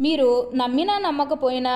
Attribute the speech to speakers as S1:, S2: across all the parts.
S1: మీరు నమ్మినా నమ్మకపోయినా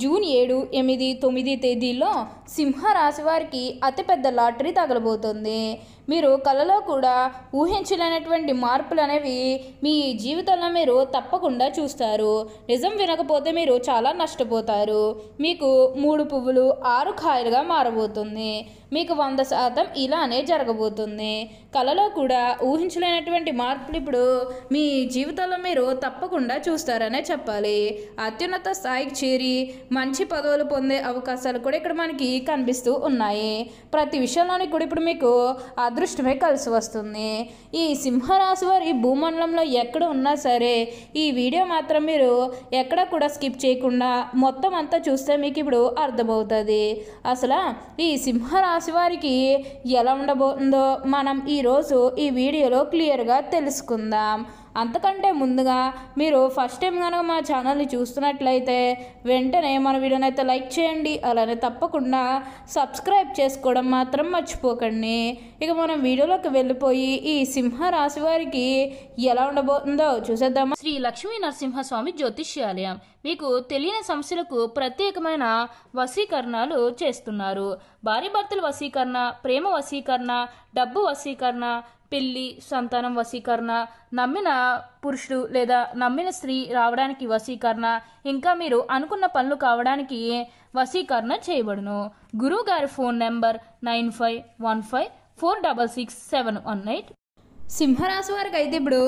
S1: జూన్ 7, 8, 9 తేదీల్లో సింహరాశి వారికి అతిపెద్ద లాటరీ తగలబోతుంది. మీరు కలలో కూడా ఊహించలేనటువంటి మార్పులు అనేవి మీ జీవితంలో మీరు తప్పకుండా చూస్తారు. నిజం వినకపోతే మీరు చాలా నష్టపోతారు. మీకు 3 పువ్వులు 6 కాయలుగా మారబోతుంది. మీకు 100% ఇలానే జరగబోతుంది. కలలో కూడా ఊహించలేనటువంటి మార్పులు ఇప్పుడు మీ జీవితంలో మీరు తప్పకుండా చూస్తారనే చెప్పాలి. అత్యున్నత స్థాయికి చేరి మంచి పదవులు పొందే అవకాశాలు కూడా ఇక్కడ మనకి కనిపిస్తూ ఉన్నాయి. ప్రతి విషయంలోని కూడా ఇప్పుడు మీకు అదృష్టమే కలిసి వస్తుంది. ఈ సింహరాశి వారి భూమండలంలో ఎక్కడ ఉన్నా సరే ఈ వీడియో మాత్రం మీరు ఎక్కడ కూడా స్కిప్ చేయకుండా మొత్తం అంతా చూస్తే మీకు ఇప్పుడు అర్థమవుతుంది. అసలు ఈ సింహరాశి వారికి ఎలా ఉండబోతుందో మనం ఈరోజు ఈ వీడియోలో క్లియర్గా తెలుసుకుందాం. అంతకంటే ముందుగా మీరు ఫస్ట్ టైం కనుక మా ఛానల్ని చూస్తున్నట్లయితే వెంటనే మన వీడియోని అయితే లైక్ చేయండి. అలానే తప్పకుండా సబ్స్క్రైబ్ చేసుకోవడం మాత్రం మర్చిపోకండి. ఇక మనం వీడియోలోకి వెళ్ళిపోయి ఈ సింహరాశి వారికి ఎలా ఉండబోతుందో చూసేద్దామా. శ్రీ లక్ష్మీ నరసింహస్వామి జ్యోతిష్యాలయం మీకు తెలియని సమస్యలకు ప్రత్యేకమైన వశీకరణాలు చేస్తున్నారు. భార్యాభర్తల వశీకరణ, ప్రేమ వశీకరణ, డబ్బు వశీకరణ, పెళ్లి, సంతానం వశీకరణ, నమ్మిన పురుషుడు లేదా నమ్మిన స్త్రీ రావడానికి వశీకరణ, ఇంకా మీరు అనుకున్న పనులు కావడానికి వశీకరణ చేయబడును. గురువు గారి ఫోన్ నెంబర్ 9515466718. సింహరాశి వారికి అయితే ఇప్పుడు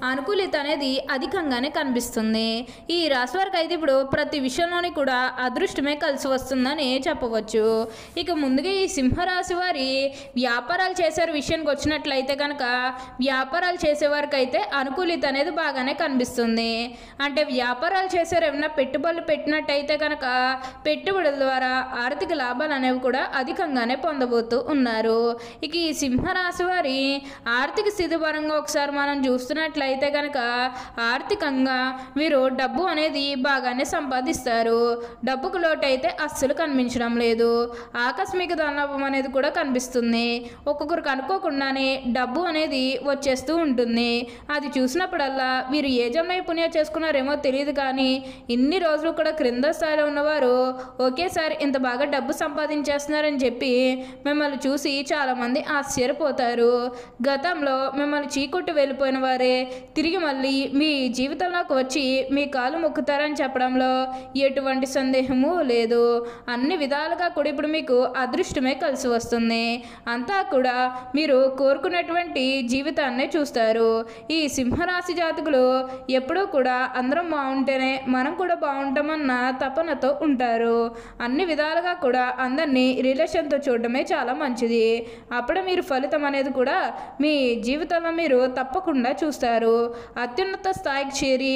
S1: అనుకూలిత అనేది అధికంగానే కనిపిస్తుంది. ఈ రాశి వారికి అయితే ఇప్పుడు ప్రతి విషయంలోని కూడా అదృష్టమే కలిసి వస్తుందని చెప్పవచ్చు. ఇక ముందుగా ఈ సింహరాశి వారి వ్యాపారాలు చేసే విషయానికి వచ్చినట్లయితే కనుక వ్యాపారాలు చేసేవారికి అయితే అనుకూలిత అనేది బాగానే కనిపిస్తుంది. అంటే వ్యాపారాలు చేసే ఏమైనా పెట్టుబడులు పెట్టినట్టయితే కనుక పెట్టుబడుల ద్వారా ఆర్థిక లాభాలు అనేవి కూడా అధికంగానే పొందబోతూ ఉన్నారు. ఇక ఈ సింహరాశి వారి ఆర్థిక పరంగా ఒకసారి మనం చూస్తున్నట్లయితే కనుక ఆర్థికంగా మీరు డబ్బు అనేది బాగానే సంపాదిస్తారు. డబ్బుకు లోటు అయితే అస్సలు కనిపించడం లేదు. ఆకస్మిక ధనలాభం అనేది కూడా కనిపిస్తుంది. ఒక్కొక్కరికి అనుకోకుండానే డబ్బు అనేది వచ్చేస్తూ ఉంటుంది. అది చూసినప్పుడల్లా వీరు ఏ జన్మ నైపుణ్యం చేసుకున్నారేమో తెలియదు, కానీ ఇన్ని రోజులు కూడా క్రింద స్థాయిలో ఉన్నవారు ఒకేసారి ఇంత బాగా డబ్బు సంపాదించేస్తున్నారని చెప్పి మిమ్మల్ని చూసి చాలామంది ఆశ్చర్యపోతారు. గతంలో మిమ్మల్ని చీకొట్టి వెళ్ళిపోయిన వారే తిరిగి మళ్ళీ మీ జీవితంలోకి వచ్చి మీ కాలు మొక్కుతారని చెప్పడంలో ఎటువంటి సందేహము లేదు. అన్ని విధాలుగా కూడా ఇప్పుడు మీకు అదృష్టమే కలిసి వస్తుంది. అంతా కూడా మీరు కోరుకున్నటువంటి జీవితాన్నే చూస్తారు. ఈ సింహరాశి జాతకులు ఎప్పుడూ కూడా అందరం బాగుంటేనే మనం కూడా బాగుంటామన్న తపనతో ఉంటారు. అన్ని విధాలుగా కూడా అందరినీ రిలేషన్తో చూడడమే చాలా మంచిది. అప్పుడు మీరు ఫలితం అనేది కూడా మీ జీవితంలో మీరు తప్పకుండా చూస్తారు. అత్యున్నత స్థాయికి చేరి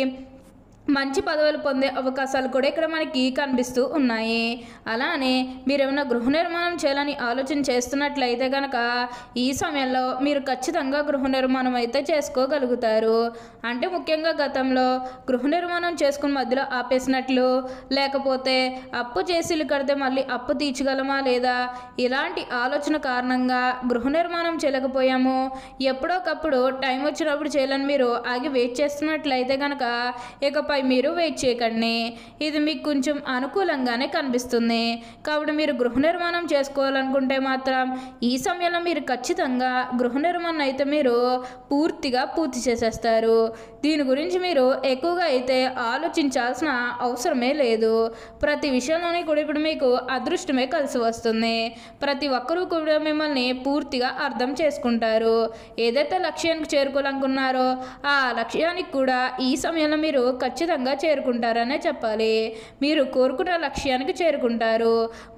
S1: మంచి పదవులు పొందే అవకాశాలు కూడా ఇక్కడ మనకి కనిపిస్తూ ఉన్నాయి. అలానే మీరు ఏమైనా గృహ నిర్మాణం చేయాలని ఆలోచన చేస్తున్నట్లయితే కనుక ఈ సమయంలో మీరు ఖచ్చితంగా గృహ నిర్మాణం అయితే చేసుకోగలుగుతారు. అంటే ముఖ్యంగా గతంలో గృహ నిర్మాణం చేసుకుని మధ్యలో ఆపేసినట్లు, లేకపోతే అప్పు చేసి కడితే మళ్ళీ అప్పు తీర్చగలమా లేదా ఇలాంటి ఆలోచన కారణంగా గృహ నిర్మాణం చేయలేకపోయాము, ఎప్పుడోకప్పుడు టైం వచ్చినప్పుడు చేయాలని మీరు ఆగి వెయిట్ చేస్తున్నట్లయితే కనుక ఇకపై మీరు వెయిట్ చేయకండి. ఇది మీకు కొంచెం అనుకూలంగానే కనిపిస్తుంది. కాబట్టి మీరు గృహ నిర్మాణం చేసుకోవాలనుకుంటే మాత్రం ఈ సమయంలో మీరు ఖచ్చితంగా గృహ నిర్మాణం అయితే మీరు పూర్తిగా పూర్తి చేసేస్తారు. దీని గురించి మీరు ఎక్కువగా అయితే ఆలోచించాల్సిన అవసరమే లేదు. ప్రతి విషయంలోనే కూడా ఇప్పుడు మీకు అదృష్టమే కలిసి వస్తుంది. ప్రతి ఒక్కరూ కూడా మిమ్మల్ని పూర్తిగా అర్థం చేసుకుంటారు. ఏదైతే లక్ష్యానికి చేరుకోవాలనుకున్నారో ఆ లక్ష్యానికి కూడా ఈ సమయంలో మీరు ఖచ్చితంగా చేరుకుంటారనే చెప్పాలి. మీరు కోరుకున్న లక్ష్యానికి చేరుకుంటారు.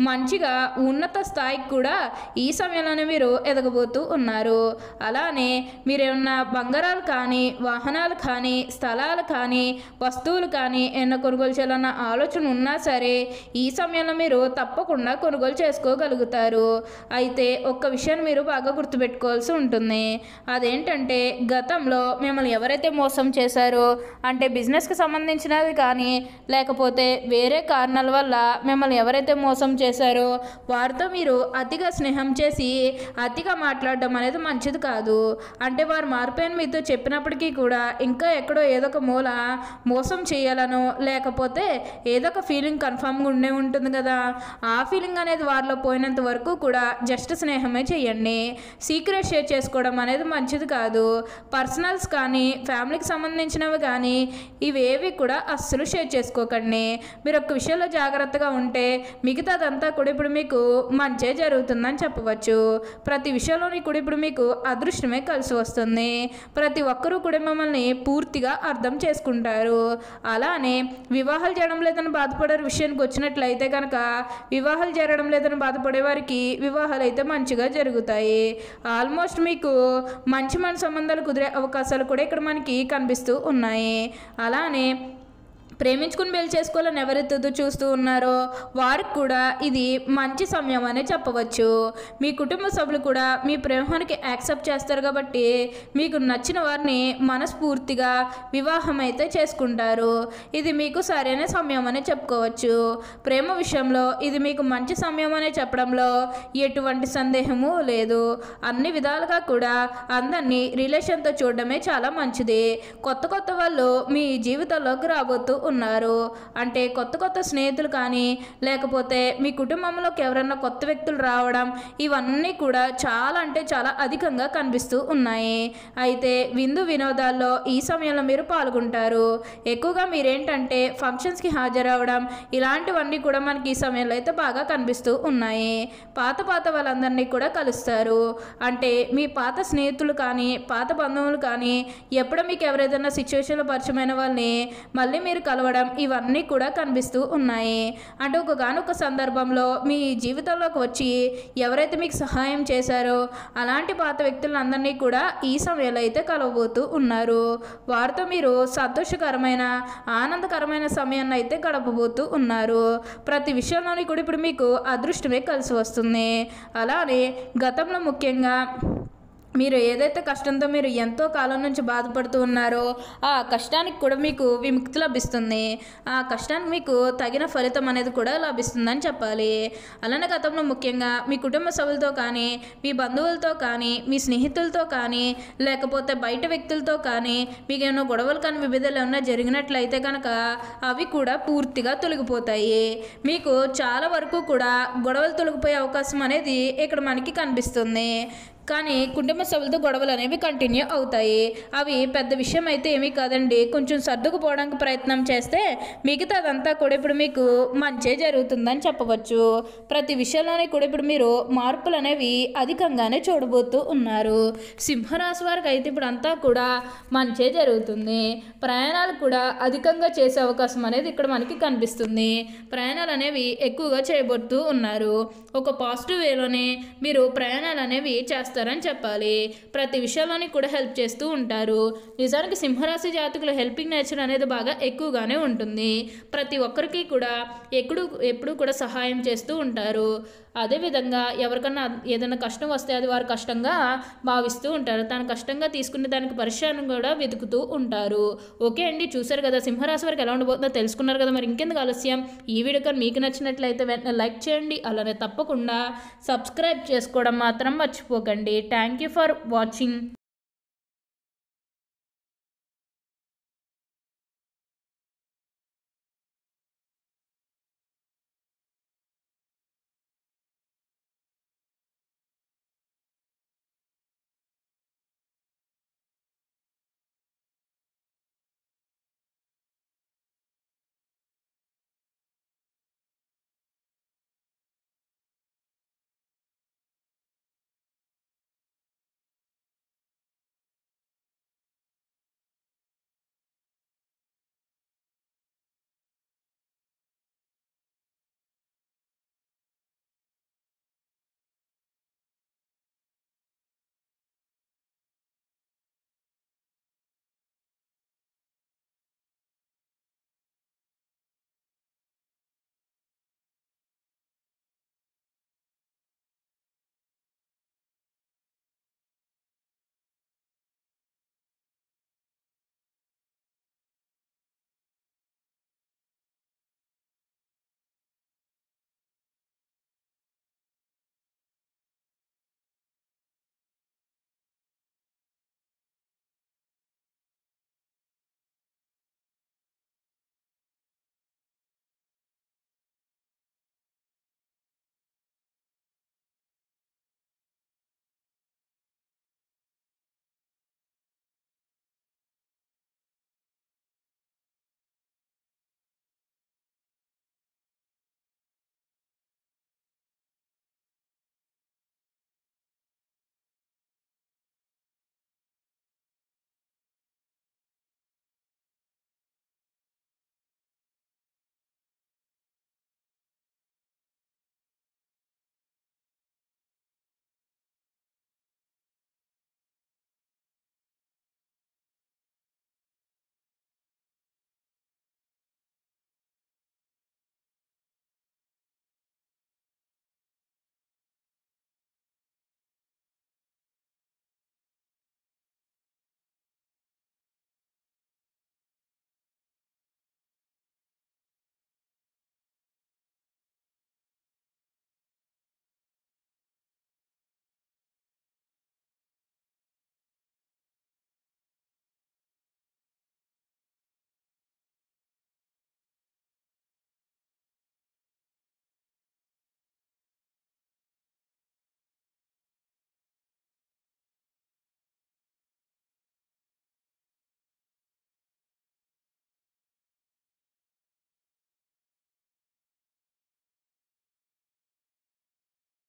S1: మంచిగా ఉన్నత స్థాయికి కూడా ఈ సమయంలోనే మీరు ఎదగబోతూ ఉన్నారు. అలానే మీరేమన్నా బంగారాలు కానీ, వాహనాలు కానీ, స్థలాలు కానీ, వస్తువులు కానీ ఏమన్నా కొనుగోలు చేయాలన్న ఆలోచన ఉన్నా సరే ఈ సమయంలో మీరు తప్పకుండా కొనుగోలు చేసుకోగలుగుతారు. అయితే ఒక్క విషయాన్ని మీరు బాగా గుర్తుపెట్టుకోవాల్సి ఉంటుంది. అదేంటంటే గతంలో మిమ్మల్ని ఎవరైతే మోసం చేశారో, అంటే బిజినెస్కి సంబంధించి సంబంధించినది కానీ లేకపోతే వేరే కారణాల వల్ల మిమ్మల్ని ఎవరైతే మోసం చేశారో వారితో మీరు అతిగా స్నేహం చేసి అతిగా మాట్లాడడం అనేది మంచిది కాదు. అంటే వారు మారిపోయిన మీతో చెప్పినప్పటికీ కూడా ఇంకా ఎక్కడో ఏదో ఒక మూల మోసం చేయాలనో లేకపోతే ఏదో ఒక ఫీలింగ్ కన్ఫామ్గా ఉండే ఉంటుంది కదా, ఆ ఫీలింగ్ అనేది వారిలో పోయినంత వరకు కూడా జస్ట్ స్నేహమే చేయండి. సీక్రెట్ షేర్ చేసుకోవడం అనేది మంచిది కాదు. పర్సనల్స్ కానీ ఫ్యామిలీకి సంబంధించినవి కానీ ఇవేవి కూడా అస్సలు షేర్ చేసుకోకండి. మీరు ఒక్క విషయంలో జాగ్రత్తగా ఉంటే మిగతాదంతా కూడా ఇప్పుడు మీకు మంచే జరుగుతుందని చెప్పవచ్చు. ప్రతి విషయంలోని కూడా ఇప్పుడు మీకు అదృష్టమే కలిసి వస్తుంది. ప్రతి ఒక్కరూ కూడా మిమ్మల్ని పూర్తిగా అర్థం చేసుకుంటారు. అలానే వివాహాలు చేయడం లేదని బాధపడే విషయానికి వచ్చినట్లయితే కనుక వివాహాలు జరగడం లేదని బాధపడే వారికి వివాహాలు అయితే మంచిగా జరుగుతాయి. ఆల్మోస్ట్ మీకు మంచి సంబంధాలు కుదిరే అవకాశాలు కూడా ఇక్కడ మనకి కనిపిస్తూ ఉన్నాయి. అలానే ప్రేమించుకుని పెళ్లి చేసుకోవాలని ఎవరైతే చూస్తూ ఉన్నారో వారికి కూడా ఇది మంచి సమయం అనే చెప్పవచ్చు. మీ కుటుంబ సభ్యులు కూడా మీ ప్రేమానికి యాక్సెప్ట్ చేస్తారు కాబట్టి మీకు నచ్చిన వారిని మనస్ఫూర్తిగా వివాహం అయితే చేసుకుంటారు. ఇది మీకు సరైన సమయం అనే చెప్పుకోవచ్చు. ప్రేమ విషయంలో ఇది మీకు మంచి సమయం అనే చెప్పడంలో ఎటువంటి సందేహము లేదు. అన్ని విధాలుగా కూడా అందరినీ రిలేషన్తో చూడడమే చాలా మంచిది. కొత్త వాళ్ళు మీ జీవితంలోకి రాబోతూ ఉన్నారు. అంటే కొత్త స్నేహితులు కానీ లేకపోతే మీ కుటుంబంలోకి ఎవరైనా కొత్త వ్యక్తులు రావడం ఇవన్నీ కూడా చాలా అంటే చాలా అధికంగా కనిపిస్తూ ఉన్నాయి. అయితే విందు వినోదాల్లో ఈ సమయంలో మీరు పాల్గొంటారు. ఎక్కువగా మీరేంటంటే ఫంక్షన్స్కి హాజరవడం ఇలాంటివన్నీ కూడా మనకి ఈ సమయంలో అయితే బాగా కనిపిస్తూ ఉన్నాయి. పాత వాళ్ళందరినీ కూడా కలుస్తారు. అంటే మీ పాత స్నేహితులు కానీ పాత బంధువులు కానీ ఎప్పుడో మీకు ఎవరైనా సిచ్యువేషన్లో పరిచయమైన వాళ్ళని మళ్ళీ మీరు కలవడం ఇవన్నీ కూడా కనిపిస్తూ ఉన్నాయి. అంటే ఒకగానొక సందర్భంలో మీ జీవితంలోకి వచ్చి ఎవరైతే మీకు సహాయం చేశారో అలాంటి పాత వ్యక్తులందరినీ కూడా ఈ సమయంలో అయితే కలవబోతూ ఉన్నారు. వారితో మీరు సంతోషకరమైన ఆనందకరమైన సమయాన్ని అయితే గడపబోతూ ఉన్నారు. ప్రతి విషయంలోని కూడా ఇప్పుడు మీకు అదృష్టమే కలిసి వస్తుంది. అలానే గతంలో ముఖ్యంగా మీరు ఏదైతే కష్టంతో మీరు ఎంతో కాలం నుంచి బాధపడుతూ ఉన్నారో ఆ కష్టానికి కూడా మీకు విముక్తి లభిస్తుంది. ఆ కష్టానికి మీకు తగిన ఫలితం అనేది కూడా లభిస్తుందని చెప్పాలి. అలానే గతంలో ముఖ్యంగా మీ కుటుంబ సభ్యులతో కానీ మీ బంధువులతో కానీ మీ స్నేహితులతో కానీ లేకపోతే బయట వ్యక్తులతో కానీ మీకు ఏమైనా గొడవలు కానీ విభేదాలు ఏమైనా జరిగినట్లయితే కనుక అవి కూడా పూర్తిగా తొలగిపోతాయి. మీకు చాలా వరకు కూడా గొడవలు తొలగిపోయే అవకాశం అనేది ఇక్కడ మనకి కనిపిస్తుంది. కానీ కుటుంబ సభ్యులతో గొడవలు అనేవి కంటిన్యూ అవుతాయి. అవి పెద్ద విషయం అయితే ఏమీ కాదండి. కొంచెం సర్దుకుపోవడానికి ప్రయత్నం చేస్తే మిగతాదంతా కూడా ఇప్పుడు మీకు మంచే జరుగుతుందని చెప్పవచ్చు. ప్రతి విషయంలోనే కూడా ఇప్పుడు మీరు మార్పులు అనేవి అధికంగానే చూడబోతూ ఉన్నారు. సింహరాశి వారికి అయితే ఇప్పుడు అంతా కూడా మంచే జరుగుతుంది. ప్రయాణాలు కూడా అధికంగా చేసే అవకాశం అనేది ఇక్కడ మనకి కనిపిస్తుంది. ప్రయాణాలు అనేవి ఎక్కువగా చేయబోతూ ఉన్నారు. ఒక పాజిటివ్ వేలోనే మీరు ప్రయాణాలు అనేవి చేస్తారని చెప్పాలి. ప్రతి విషయంలోని కూడా హెల్ప్ చేస్తూ ఉంటారు. నిజానికి సింహరాశి జాతకుల హెల్పింగ్ నేచర్ అనేది బాగా ఎక్కువగానే ఉంటుంది. ప్రతి ఒక్కరికి కూడా ఎప్పుడు కూడా సహాయం చేస్తూ ఉంటారు. అదేవిధంగా ఎవరికన్నా ఏదైనా కష్టం వస్తే అది వారు కష్టంగా భావిస్తూ ఉంటారు. తాను కష్టంగా తీసుకునే దానికి పరిష్కారం కూడా వెతుకుతూ ఉంటారు. ఓకే అండి, చూసారు కదా సింహరాశి వారికి ఎలా ఉండబోతుందో తెలుసుకున్నారు కదా. మరి ఇంకెందుకు ఆలస్యం, ఈ వీడియో కానీ మీకు నచ్చినట్లయితే వెంటనే లైక్ చేయండి. అలానే తప్పకుండా సబ్స్క్రైబ్ చేసుకోవడం మాత్రం మర్చిపోకండి. Thank you for watching.